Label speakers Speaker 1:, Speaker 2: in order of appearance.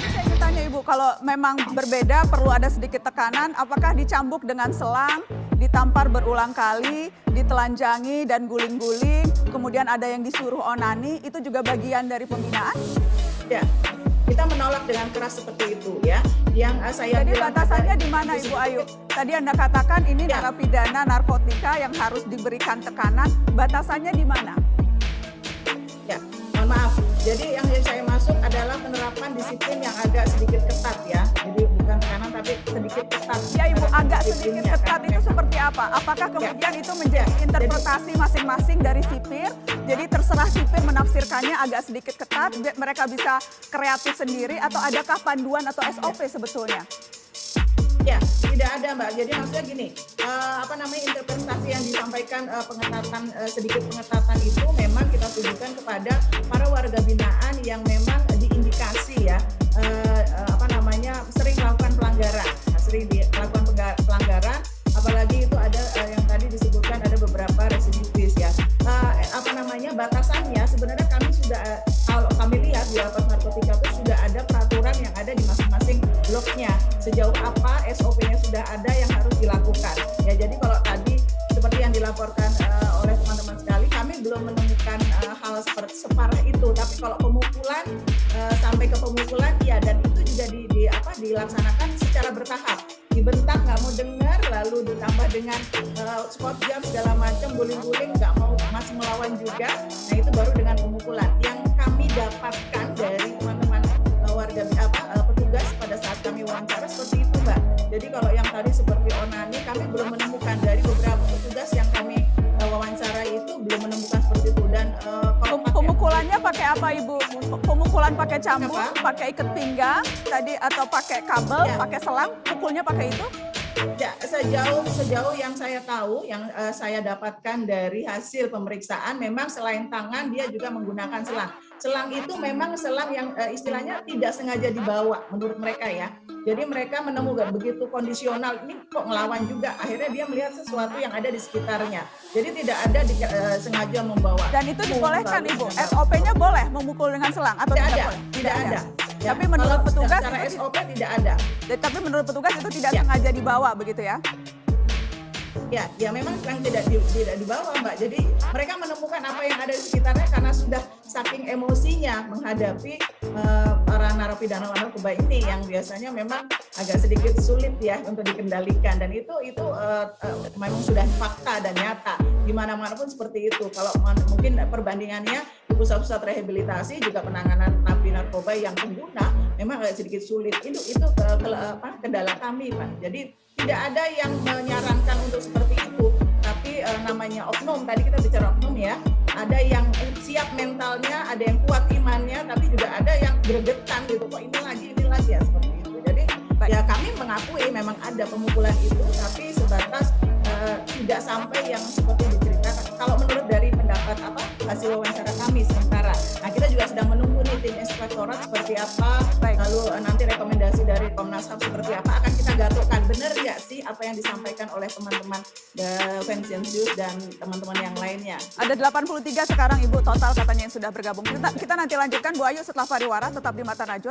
Speaker 1: Saya ingin tanya Ibu, kalau memang berbeda perlu ada sedikit tekanan, apakah dicambuk dengan selang, ditampar berulang kali, ditelanjangi dan guling-guling, kemudian ada yang disuruh onani, itu juga bagian dari pembinaan?
Speaker 2: Ya, kita menolak dengan keras seperti itu ya. Yang saya
Speaker 1: Jadi
Speaker 2: bilang
Speaker 1: batasannya
Speaker 2: ada
Speaker 1: di mana Ibu
Speaker 2: disitu-
Speaker 1: Ayu? Tadi Anda katakan ini
Speaker 2: Ya.
Speaker 1: narapidana narkotika yang harus diberikan tekanan, batasannya di mana?
Speaker 2: Ya, mohon maaf. Jadi yang saya masuk adalah penerapan disiplin yang agak sedikit ketat ya. Jadi bukan tekanan tapi sedikit ketat.
Speaker 1: Ya Ibu, agak sedikit
Speaker 2: Disiplinnya,
Speaker 1: ketat
Speaker 2: karena
Speaker 1: itu
Speaker 2: memang-
Speaker 1: seperti apa? Apakah kemudian itu menjadi
Speaker 2: Ya,
Speaker 1: interpretasi masing-masing dari sipir? Jadi terserah sipir menafsirkannya agak sedikit ketat, mereka bisa kreatif sendiri atau adakah panduan atau SOP sebetulnya?
Speaker 2: Ya, tidak ada Mbak. Jadi maksudnya gini, interpretasi yang disampaikan pengetatan sedikit pengetatan itu memang kita tujukan kepada para warga binaan yang memang diindikasi ya sering melakukan pelanggaran, pelanggaran, apalagi itu ada yang tadi disebutkan ada beberapa residivis ya. Batasannya sebenarnya kami sudah kalau kami lihat di lapas narkotika itu sudah ada peraturan yang ada di masing-masing bloknya. Sejauh apa SOP-nya sudah ada yang harus dilakukan. Ya jadi kalau tadi seperti yang dilaporkan oleh teman-teman sekali, kami belum menemukan hal seperti separah itu. Tapi kalau pemukulan sampai ke pemukulan ya, dan itu juga dilaksanakan secara bertahap. Dibentak nggak mau dengar, lalu ditambah dengan spot jam segala macam, guling-guling nggak mau masih melawan juga. Nah itu baru dengan pemukulan yang kami dapatkan dari teman-teman petugas pada saat kami wawancara seperti itu Mbak. Jadi kalau yang tadi seperti onani kami belum menemukan, dari beberapa petugas yang kami wawancarai itu belum menemukan seperti itu. Dan
Speaker 1: Pemukulannya pakai apa Ibu? Pemukulan pakai cambuk,
Speaker 2: Apa?
Speaker 1: pakai ikat pinggang tadi atau pakai kabel,
Speaker 2: Ya.
Speaker 1: pakai selang, pukulnya pakai itu?
Speaker 2: Ya, sejauh yang saya tahu, yang saya dapatkan dari hasil pemeriksaan, memang selain tangan dia juga menggunakan selang. Selang itu memang selang yang istilahnya tidak sengaja dibawa menurut mereka ya. Jadi mereka menemukan begitu kondisional, ini kok ngelawan juga. Akhirnya dia melihat sesuatu yang ada di sekitarnya. Jadi tidak ada sengaja membawa.
Speaker 1: Dan itu dibolehkan Ibu? SOP-nya boleh memukul dengan selang atau
Speaker 2: Tidak
Speaker 1: tidak
Speaker 2: ada,
Speaker 1: boleh?
Speaker 2: tidak ada. Ya,
Speaker 1: Tapi menurut
Speaker 2: kalau
Speaker 1: petugas
Speaker 2: secara
Speaker 1: itu
Speaker 2: SOP tidak ada.
Speaker 1: Tapi menurut petugas itu tidak
Speaker 2: Ya.
Speaker 1: sengaja dibawa begitu ya?
Speaker 2: Ya memang yang tidak dibawa Mbak. Jadi mereka menemukan apa yang ada di sekitarnya karena sudah saking emosinya menghadapi para narapidana narkoba ini yang biasanya memang agak sedikit sulit ya untuk dikendalikan, dan itu memang sudah fakta dan nyata di mana-mana pun seperti itu. Kalau mungkin perbandingannya di pusat-pusat rehabilitasi juga penanganan napi narkoba yang pengguna memang agak sedikit sulit. Itu kendala kami Pak. Jadi tidak ada yang menyarankan untuk seperti itu, tapi namanya oknum, tadi kita bicara oknum ya, ada yang siap mentalnya, ada yang kuat imannya, tapi juga ada yang gregetan gitu, kok ini lagi ya seperti itu. Jadi ya kami mengakui memang ada pemukulan itu, tapi sebatas tidak sampai yang seperti diceritakan. Kalau menurut dari pendapat hasil wawancara kami sementara. Nah kita juga sedang menunggu nih tim inspektorat seperti apa, lalu nanti rekomendasi dari Komnas HAM seperti apa akan kita gatukkan. Benar nggak sih apa yang disampaikan oleh teman-teman Vincentius dan teman-teman yang lainnya?
Speaker 1: Ada 83 sekarang Ibu total katanya yang sudah bergabung. Kita nanti lanjutkan Bu Ayu setelah pariwara, tetap di Mata Najwa.